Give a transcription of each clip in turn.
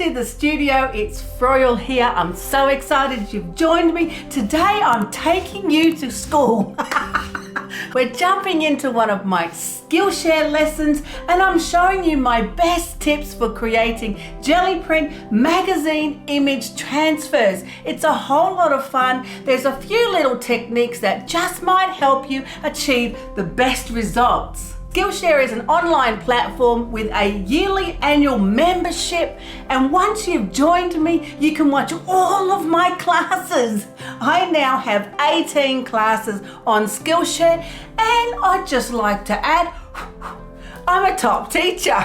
to the studio. It's Froyle here. I'm so excited you've joined me. Today I'm taking you to school. We're jumping into one of my Skillshare lessons and I'm showing you my best tips for creating jelly print magazine image transfers. It's a whole lot of fun. There's a few little techniques that just might help you achieve the best results. Skillshare is an online platform with a yearly annual membership, and once you've joined me, you can watch all of my classes. I now have 18 classes on Skillshare, and I'd just like to add, I'm a top teacher.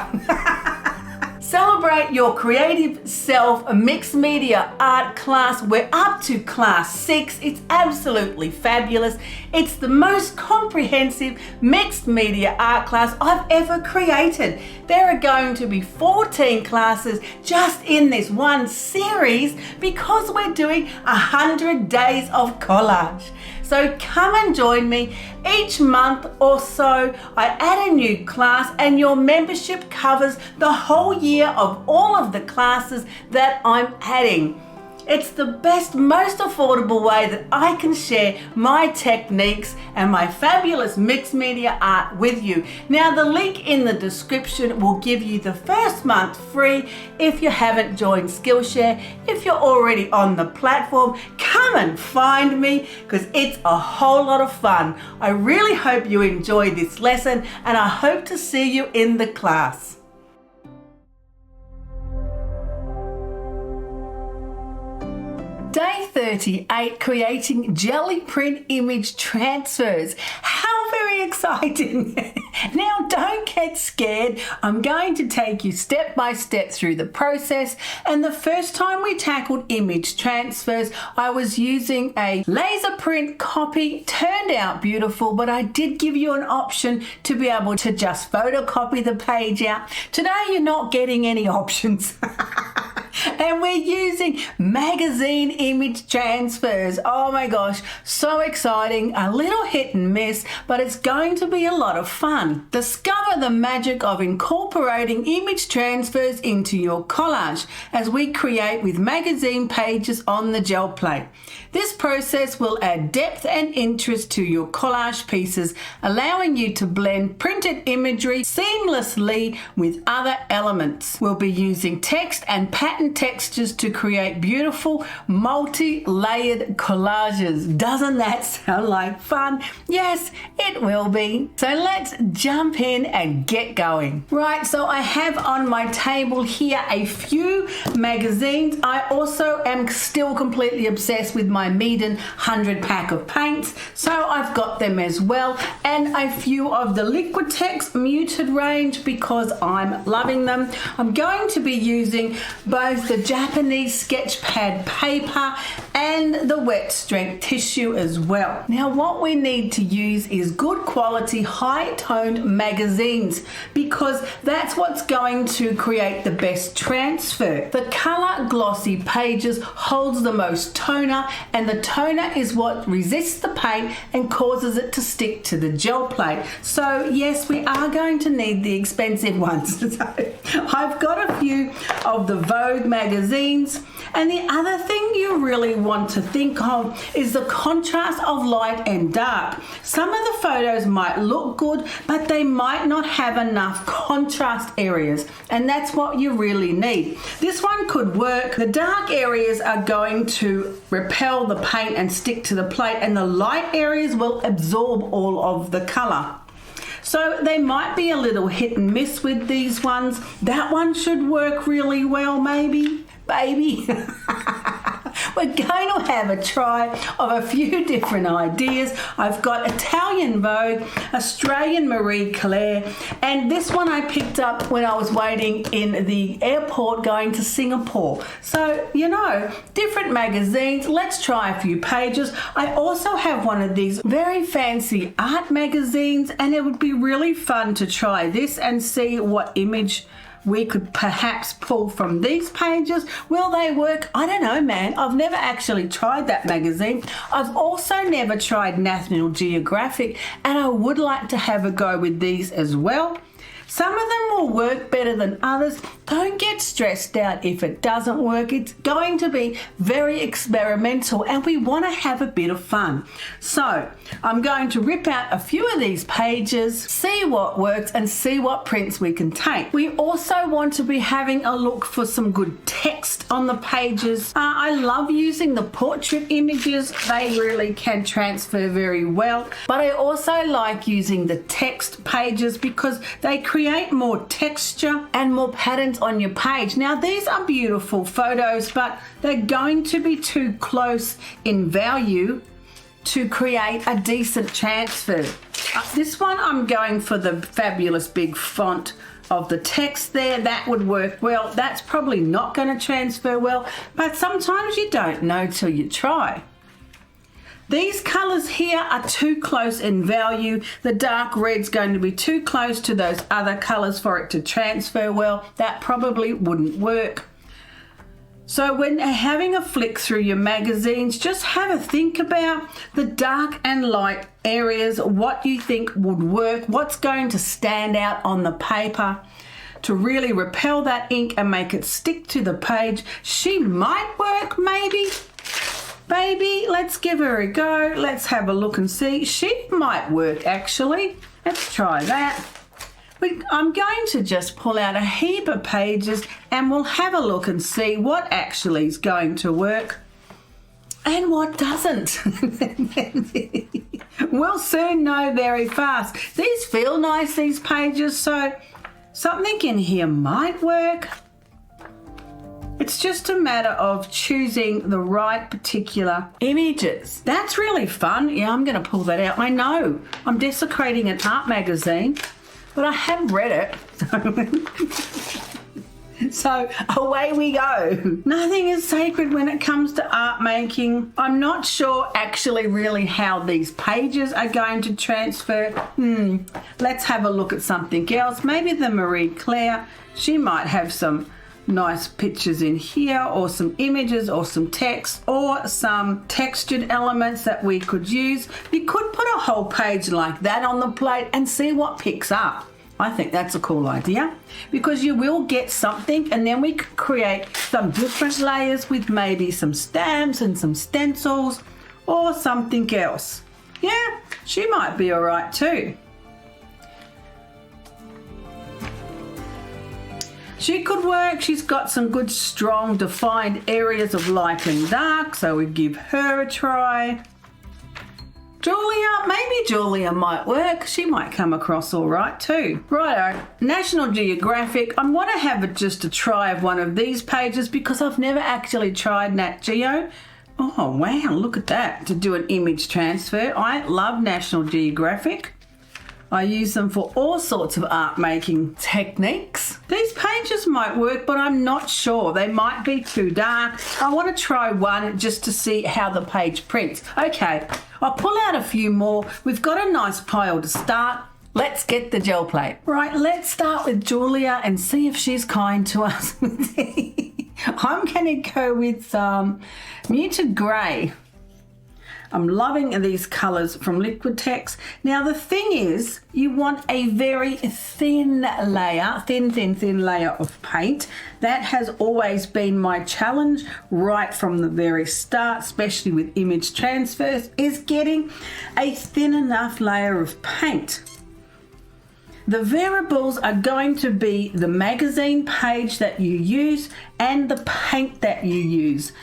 Celebrate your creative self, a mixed media art class. We're up to class 6. It's absolutely fabulous. It's the most comprehensive mixed media art class I've ever created. There are going to be 14 classes just in this one series because we're doing 100 days of collage. So come and join me. Each month or so, I add a new class and your membership covers the whole year of all of the classes that I'm adding. It's the best, most affordable way that I can share my techniques and my fabulous mixed media art with you. Now, the link in the description will give you the first month free if you haven't joined Skillshare. If you're already on the platform, come and find me because it's a whole lot of fun. I really hope you enjoy this lesson and I hope to see you in the class. Day 38, creating jelly print image transfers. How very exciting. Now don't get scared. I'm going to take you step by step through the process. And the first time we tackled image transfers, I was using a laser print copy. Turned out beautiful, but I did give you an option to be able to just photocopy the page out. Today you're not getting any options. And we're using magazine image transfers. Oh my gosh, so exciting. A little hit and miss, but it's going to be a lot of fun. Discover the magic of incorporating image transfers into your collage as we create with magazine pages on the gel plate. This process will add depth and interest to your collage pieces, allowing you to blend printed imagery seamlessly with other elements. We'll be using text and pattern textures to create beautiful multi-layered collages. Doesn't that sound like fun? Yes, it will be. So let's jump in and get going. Right, so I have on my table here a few magazines. I also am still completely obsessed with my MEEDEN 100 pack of paints, so I've got them as well, and a few of the Liquitex muted range because I'm loving them. I'm going to be using both the Japanese sketch pad paper and the wet strength tissue as well. Now what we need to use is good quality high toned magazines because that's what's going to create the best transfer. The color glossy pages holds the most toner, and the toner is what resists the paint and causes it to stick to the gel plate. So yes, we are going to need the expensive ones. So I've got a few of the Vogue magazines, and the other thing you really want to think of is the contrast of light and dark. Some of the photos might look good, but they might not have enough contrast areas, and that's what you really need. This one could work. The dark areas are going to repel the paint and stick to the plate, and the light areas will absorb all of the color. So they might be a little hit and miss with these ones. That one should work really well, maybe. Baby. We're going to have a try of a few different ideas. I've got Italian Vogue, Australian Marie Claire, and this one I picked up when I was waiting in the airport going to Singapore. So, you know, different magazines. Let's try a few pages. I also have one of these very fancy art magazines, and it would be really fun to try this and see what image we could perhaps pull from these pages. Will they work? I don't know, man. I've never actually tried that magazine. I've also never tried National Geographic, and I would like to have a go with these as well. Some of them will work better than others. Don't get stressed out if it doesn't work. It's going to be very experimental and we want to have a bit of fun. So I'm going to rip out a few of these pages, see what works and see what prints we can take. We also want to be having a look for some good text on the pages. I love using the portrait images. They really can transfer very well. But I also like using the text pages because they create more texture and more patterns on your page. Now these are beautiful photos, but they're going to be too close in value to create a decent transfer. This one I'm going for the fabulous big font of the text there. That would work well. That's probably not going to transfer well, but sometimes you don't know till you try. These colours here are too close in value. The dark red's going to be too close to those other colours for it to transfer well. That probably wouldn't work. So when having a flick through your magazines, just have a think about the dark and light areas, what you think would work, what's going to stand out on the paper to really repel that ink and make it stick to the page. She might work, maybe. Baby, let's give her a go. Let's have a look and see. She might work actually. Let's try that. I'm going to just pull out a heap of pages and we'll have a look and see what actually is going to work and what doesn't. We'll soon know very fast. These feel nice, these pages, so something in here might work. It's just a matter of choosing the right particular images. That's really fun. Yeah, I'm going to pull that out. I know I'm desecrating an art magazine, but I have read it. So away we go. Nothing is sacred when it comes to art making. I'm not sure actually really how these pages are going to transfer. Let's have a look at something else. Maybe the Marie Claire. She might have some nice pictures in here, or some images, or some text, or some textured elements that we could use. You could put a whole page like that on the plate and see what picks up. I think that's a cool idea because you will get something, and then we could create some different layers with maybe some stamps and some stencils or something else. Yeah, she might be all right too. She could work. She's got some good, strong, defined areas of light and dark, so we'd give her a try. Julia, maybe Julia might work. She might come across all right too. Righto, National Geographic. I want to have just a try of one of these pages because I've never actually tried Nat Geo. Oh wow, look at that, to do an image transfer. I love National Geographic. I use them for all sorts of art making techniques. These pages might work, but I'm not sure. They might be too dark. I want to try one just to see how the page prints. Okay, I'll pull out a few more. We've got a nice pile to start. Let's get the gel plate. Right, let's start with Julia and see if she's kind to us. I'm going to go with muted grey. I'm loving these colours from Liquitex. Now the thing is, you want a very thin layer, thin layer of paint. That has always been my challenge right from the very start, especially with image transfers, is getting a thin enough layer of paint. The variables are going to be the magazine page that you use and the paint that you use.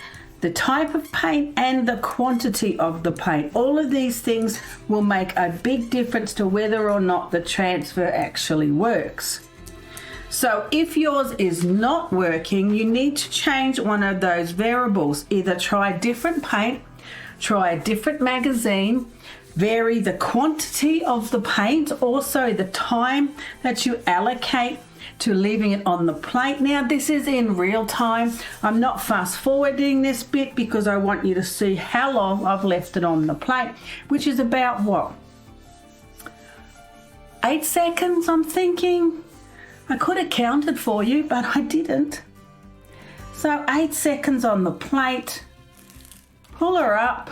The type of paint and the quantity of the paint. All of these things will make a big difference to whether or not the transfer actually works. So if yours is not working, you need to change one of those variables. Either try a different paint, try a different magazine, vary the quantity of the paint, also the time that you allocate to leaving it on the plate. Now this is in real time. I'm not fast forwarding this bit because I want you to see how long I've left it on the plate, which is about what? 8 seconds, I'm thinking. I could have counted for you, but I didn't. So 8 seconds on the plate. Pull her up.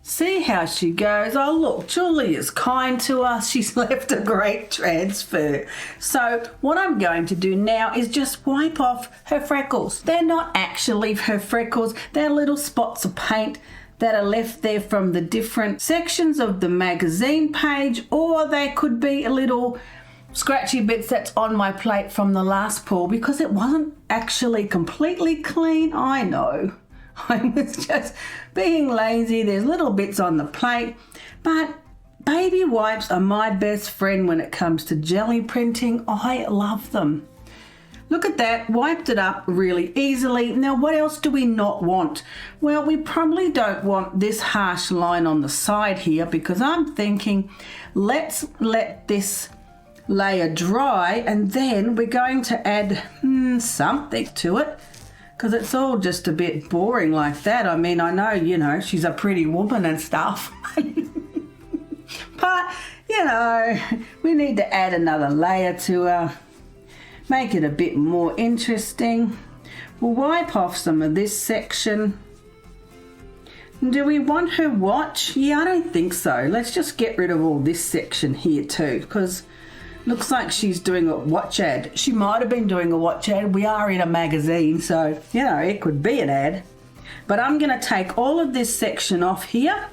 See how she goes. Oh look, Julie is kind to us. She's left a great transfer. So what I'm going to do now is just wipe off her freckles. They're not actually her freckles. They're little spots of paint that are left there from the different sections of the magazine page, or they could be a little scratchy bits that's on my plate from the last pull because it wasn't actually completely clean. I know. I was just being lazy. There's little bits on the plate, but baby wipes are my best friend when it comes to jelly printing. I love them. Look at that, wiped it up really easily. Now what else do we not want? Well, we probably don't want this harsh line on the side here because I'm thinking let's let this layer dry and then we're going to add something to it, because it's all just a bit boring like that. I mean, I know, you know, she's a pretty woman and stuff. But, you know, we need to add another layer to her. Make it a bit more interesting. We'll wipe off some of this section. Do we want her watch? Yeah, I don't think so. Let's just get rid of all this section here too, because looks like she's doing a watch ad. She might have been doing a watch ad. We are in a magazine, so, you know, it could be an ad. But I'm going to take all of this section off here.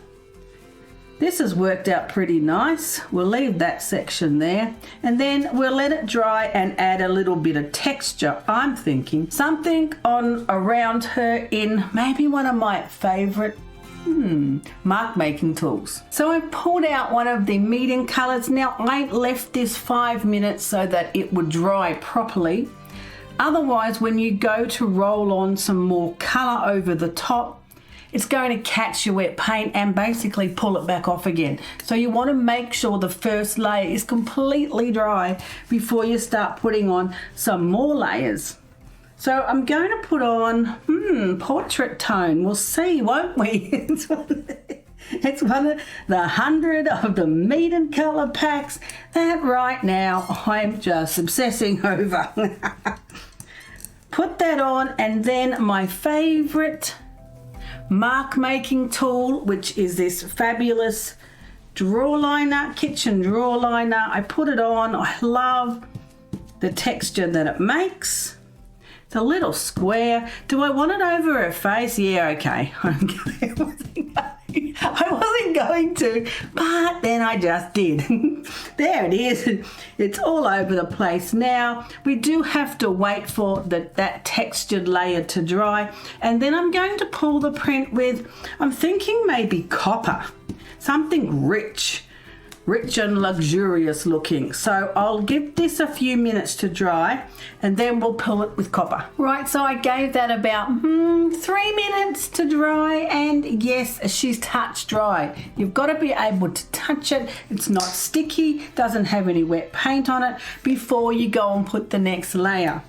This has worked out pretty nice. We'll leave that section there. And then we'll let it dry and add a little bit of texture. I'm thinking something on around her in maybe one of my favourite mark making tools. So I've pulled out one of the MEEDEN colours. Now I left this 5 minutes so that it would dry properly. Otherwise, when you go to roll on some more colour over the top, it's going to catch your wet paint and basically pull it back off again. So you want to make sure the first layer is completely dry before you start putting on some more layers. So I'm going to put on portrait tone. We'll see, won't we? It's one of the 100 of the MEEDEN colour packs that right now I'm just obsessing over. Put that on, and then my favourite mark making tool, which is this fabulous drawer liner, kitchen drawer liner. I put it on. I love the texture that it makes. It's a little square. Do I want it over her face? Yeah, okay. I wasn't going to, but then I just did. There it is. It's all over the place. Now, we do have to wait for that textured layer to dry, and then I'm going to pull the print with, I'm thinking maybe copper, something rich and luxurious looking. So I'll give this a few minutes to dry and then we'll pull it with copper. Right, so I gave that about 3 minutes to dry, and yes, she's touch dry. You've got to be able to touch it. It's not sticky, doesn't have any wet paint on it before you go and put the next layer.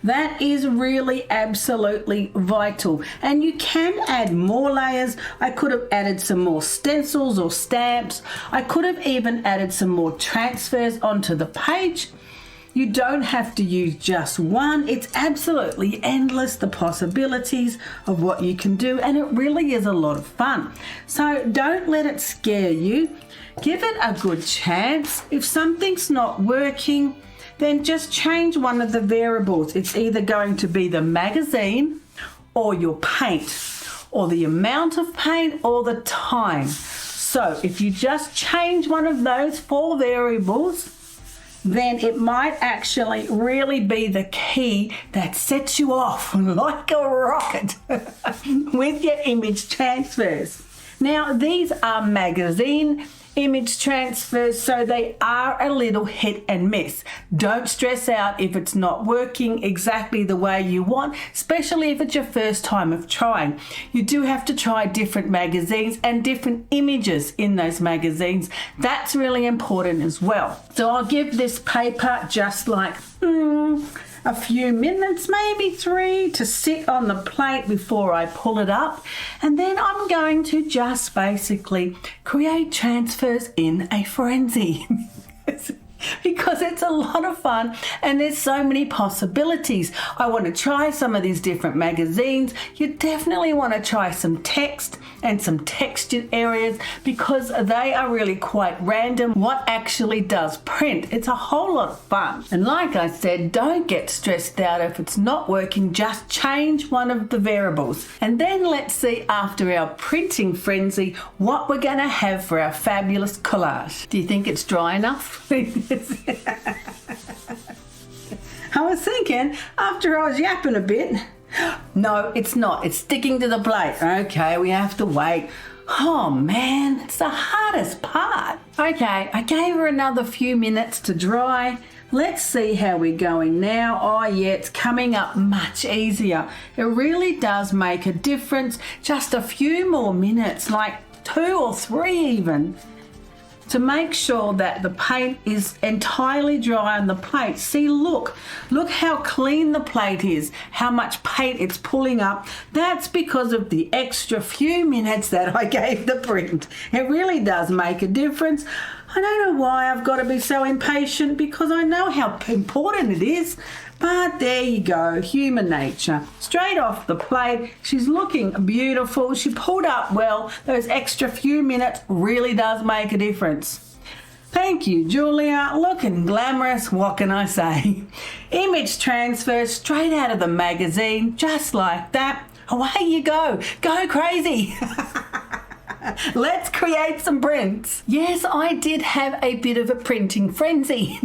That is really absolutely vital, and you can add more layers. I could have added some more stencils or stamps. I could have even added some more transfers onto the page. You don't have to use just one. It's absolutely endless, the possibilities of what you can do, and it really is a lot of fun. So don't let it scare you. Give it a good chance. If something's not working, then just change one of the variables. It's either going to be the magazine or your paint, or the amount of paint or the time. So if you just change one of those 4 variables, then it might actually really be the key that sets you off like a rocket with your image transfers. Now, these are magazine image transfers, so they are a little hit and miss. Don't stress out if it's not working exactly the way you want, especially if it's your first time of trying. You do have to try different magazines and different images in those magazines. That's really important as well. So I'll give this paper just like a few minutes, maybe 3, to sit on the plate before I pull it up, and then I'm going to just basically create transfers in a frenzy. because it's a lot of fun and there's so many possibilities. I want to try some of these different magazines. You definitely want to try some text and some textured areas because they are really quite random what actually does print. It's a whole lot of fun. And like I said, don't get stressed out if it's not working. Just change one of the variables. And then let's see, after our printing frenzy, what we're going to have for our fabulous collage. Do you think it's dry enough? I was thinking after I was yapping a bit. No, it's not. It's sticking to the plate. Okay, we have to wait. Oh man, it's the hardest part. Okay, I gave her another few minutes to dry. Let's see how we're going now. Oh yeah, it's coming up much easier. It really does make a difference. Just a few more minutes, like 2 or 3 even, to make sure that the paint is entirely dry on the plate. See, look how clean the plate is, how much paint it's pulling up. That's because of the extra few minutes that I gave the print. It really does make a difference. I don't know why I've got to be so impatient, because I know how important it is. But there you go, human nature. Straight off the plate, she's looking beautiful. She pulled up well. Those extra few minutes really does make a difference. Thank you, Julia. Looking glamorous, what can I say? Image transfer straight out of the magazine, just like that. Away you go. Go crazy. Let's create some prints. Yes, I did have a bit of a printing frenzy.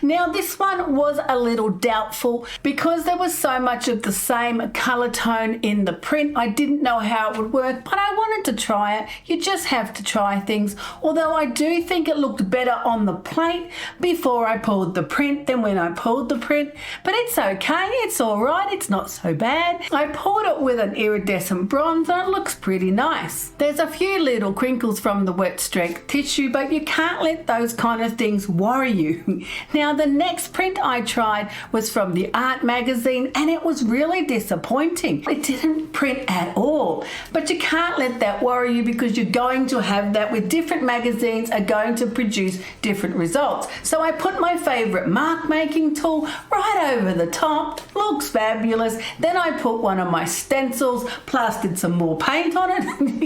Now this one was a little doubtful because there was so much of the same color tone in the print. I didn't know how it would work, but I wanted to try it. You just have to try things. Although I do think it looked better on the plate before I pulled the print than when I pulled the print. But it's okay, it's all right, it's not so bad. I poured it with an iridescent bronze and it looks pretty nice. There's a few little crinkles from the wet strength tissue, but you can't let those kind of things worry you. Now the next print I tried was from the art magazine and it was really disappointing. It didn't print at all, but you can't let that worry you because you're going to have that with different magazines are going to produce different results. So I put my favorite mark making tool right over the top. Looks fabulous. Then I put one of my stencils, plastered some more paint on it.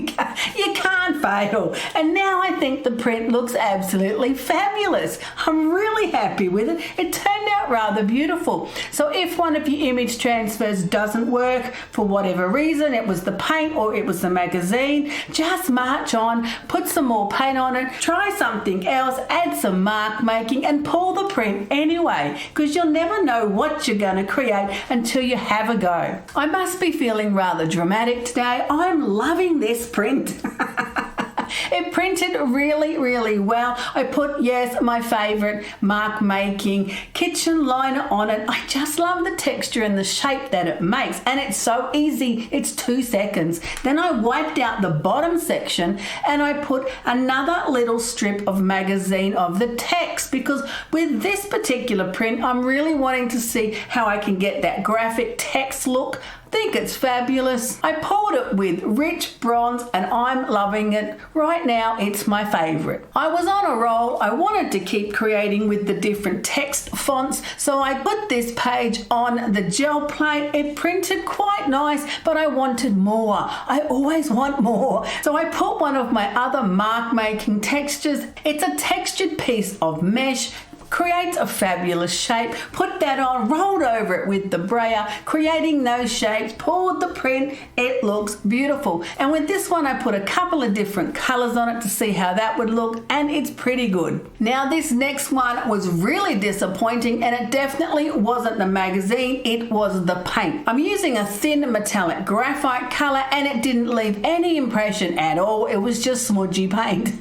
You can't fail. And now I think the print looks absolutely fabulous. I'm really happy with it. It turned out rather beautiful. So if one of your image transfers doesn't work for whatever reason, it was the paint or it was the magazine, just march on, put some more paint on it, try something else, add some mark making and pull the print anyway, because you'll never know what you're going to create until you have a go. I must be feeling rather dramatic today. I'm loving this print. It printed really, really well. I put, yes, my favorite mark making kitchen liner on it. I just love the texture and the shape that it makes, and it's so easy. It's 2 seconds. Then I wiped out the bottom section and I put another little strip of magazine of the text, because with this particular print I'm really wanting to see how I can get that graphic text look. I think it's fabulous. I poured it with rich bronze and I'm loving it. Right now it's my favorite. I was on a roll. I wanted to keep creating with the different text fonts, so I put this page on the gel plate. It printed quite nice, but I wanted more. I always want more. So I put one of my other mark making textures. It's a textured piece of mesh, creates a fabulous shape, put that on, rolled over it with the brayer, creating those shapes, poured the print. It looks beautiful. And with this one I put a couple of different colors on it to see how that would look, and it's pretty good. Now this next one was really disappointing, and it definitely wasn't the magazine, it was the paint. I'm using a thin metallic graphite color and it didn't leave any impression at all. It was just smudgy paint.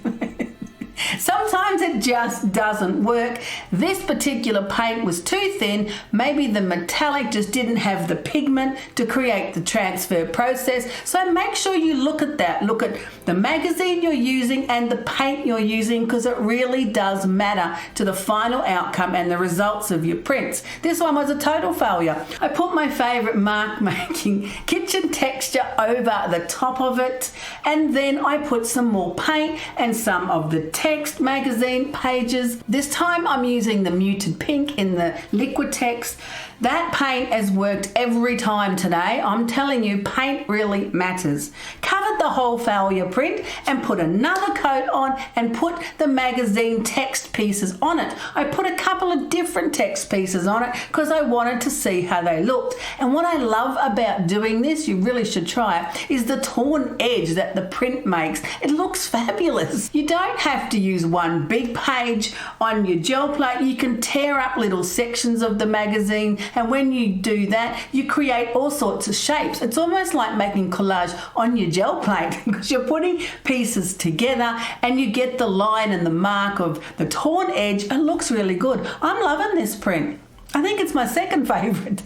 Sometimes it just doesn't work. This particular paint was too thin. Maybe the metallic just didn't have the pigment to create the transfer process. So make sure you look at that. Look at the magazine you're using and the paint you're using, because it really does matter to the final outcome and the results of your prints. This one was a total failure. I put my favorite mark making kitchen texture over the top of it, and then I put some more paint and some of the text magazine magazine pages. This time I'm using the muted pink in the liquid text. That paint has worked every time today. I'm telling you, paint really matters. Covered the whole failure print and put another coat on and put the magazine text pieces on it. I put a couple of different text pieces on it because I wanted to see how they looked. And what I love about doing this, you really should try it, is the torn edge that the print makes. It looks fabulous. You don't have to use one big page on your gel plate. You can tear up little sections of the magazine, and when you do that, you create all sorts of shapes. It's almost like making collage on your gel plate because you're putting pieces together and you get the line and the mark of the torn edge. It looks really good. I'm loving this print. I think it's my second favorite.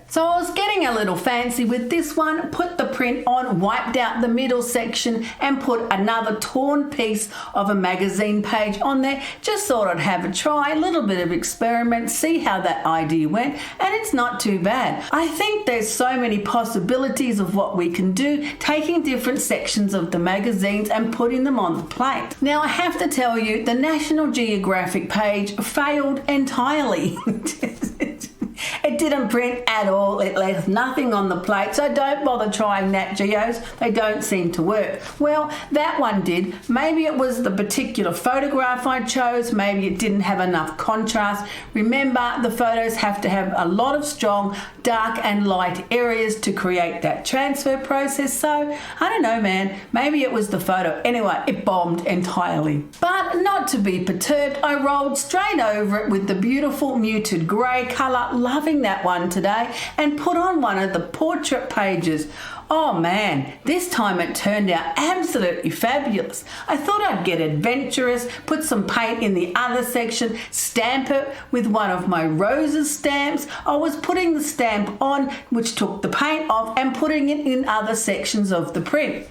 So I was getting a little fancy with this one, put the print on, wiped out the middle section and put another torn piece of a magazine page on there. Just thought I'd have a try, a little bit of experiment, see how that idea went, and it's not too bad. I think there's so many possibilities of what we can do, taking different sections of the magazines and putting them on the plate. Now I have to tell you, the National Geographic page failed entirely. It didn't print at all. It left nothing on the plate, so don't bother trying Nat Geos. They don't seem to work. Well, that one did. Maybe it was the particular photograph I chose. Maybe it didn't have enough contrast. Remember, the photos have to have a lot of strong dark and light areas to create that transfer process. So, I don't know, man. Maybe it was the photo. Anyway, it bombed entirely. But not to be perturbed, I rolled straight over it with the beautiful muted grey colour. Loving that one today, and put on one of the portrait pages. Oh man, this time it turned out absolutely fabulous. I thought I'd get adventurous, put some paint in the other section, stamp it with one of my roses stamps. I was putting the stamp on, which took the paint off, and putting it in other sections of the print.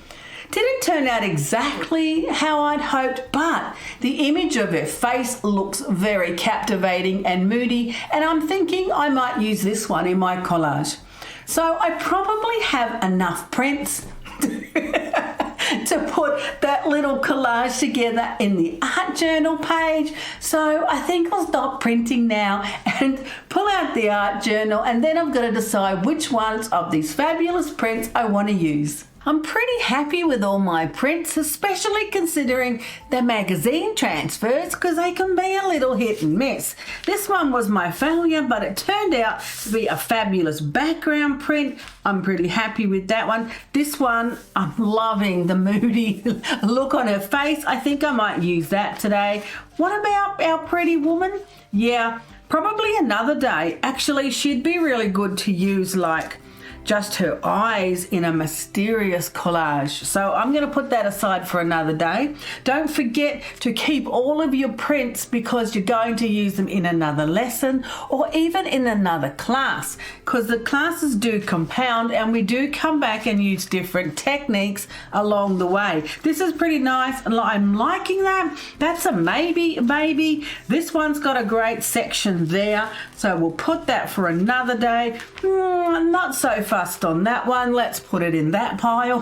Didn't turn out exactly how I'd hoped, but the image of her face looks very captivating and moody, and I'm thinking I might use this one in my collage. So I probably have enough prints to put that little collage together in the art journal page. So I think I'll stop printing now and pull out the art journal, and then I've got to decide which ones of these fabulous prints I want to use. I'm pretty happy with all my prints, especially considering the magazine transfers, because they can be a little hit and miss. This one was my failure, but it turned out to be a fabulous background print. I'm pretty happy with that one. This one, I'm loving the moody look on her face. I think I might use that today. What about our pretty woman? Yeah, probably another day. Actually, she'd be really good to use like just her eyes in a mysterious collage. So I'm going to put that aside for another day. Don't forget to keep all of your prints because you're going to use them in another lesson or even in another class, because the classes do compound and we do come back and use different techniques along the way. This is pretty nice and I'm liking that. That's a maybe. This one's got a great section there, so we'll put that for another day. Not so fussed on that one. Let's put it in that pile.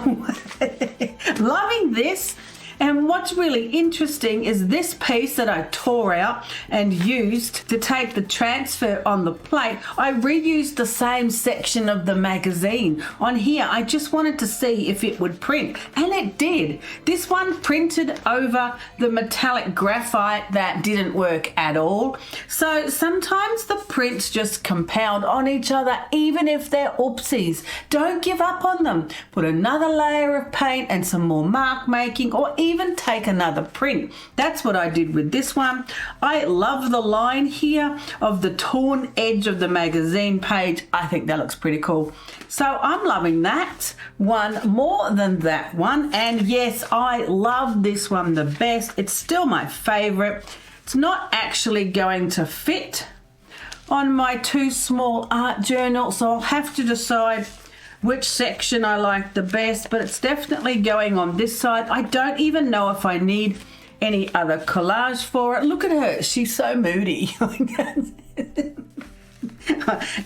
Loving this. And what's really interesting is this piece that I tore out and used to take the transfer on the plate. I reused the same section of the magazine on here. I just wanted to see if it would print, and it did. This one printed over the metallic graphite that didn't work at all. So sometimes the prints just compound on each other, even if they're oopsies. Don't give up on them. Put another layer of paint and some more mark making, or even take another print. That's what I did with this one. I love the line here of the torn edge of the magazine page. I think that looks pretty cool. So I'm loving that one more than that one. And yes, I love this one the best. It's still my favorite. It's not actually going to fit on my too small art journal, so I'll have to decide which section I like the best, but it's definitely going on this side. I don't even know if I need any other collage for it. Look at her, she's so moody.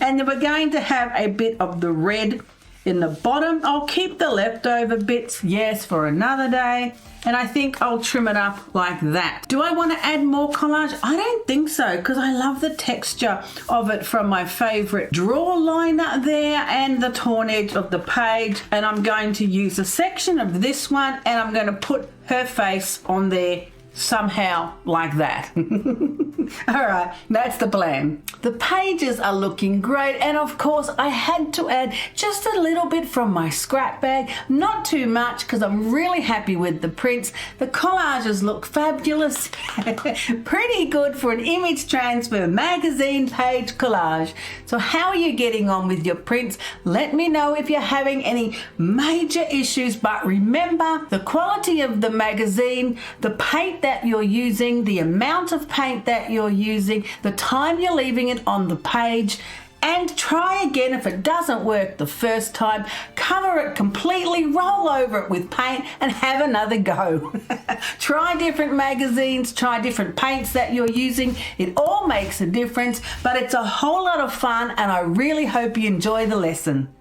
And we're going to have a bit of the red in the bottom. I'll keep the leftover bits, yes, for another day. And I think I'll trim it up like that. Do I want to add more collage? I don't think so, because I love the texture of it from my favorite draw liner there and the torn edge of the page. And I'm going to use a section of this one and I'm going to put her face on there somehow like that. All right, that's the plan. The pages are looking great, and of course I had to add just a little bit from my scrap bag, not too much because I'm really happy with the prints. The collages look fabulous. Pretty good for an image transfer magazine page collage. So how are you getting on with your prints? Let me know if you're having any major issues, but remember the quality of the magazine, the paint that you're using, the amount of paint that you're using, the time you're leaving it on the page, and try again. If it doesn't work the first time, cover it completely, roll over it with paint and have another go. Try different magazines, try different paints that you're using. It all makes a difference, but it's a whole lot of fun and I really hope you enjoy the lesson.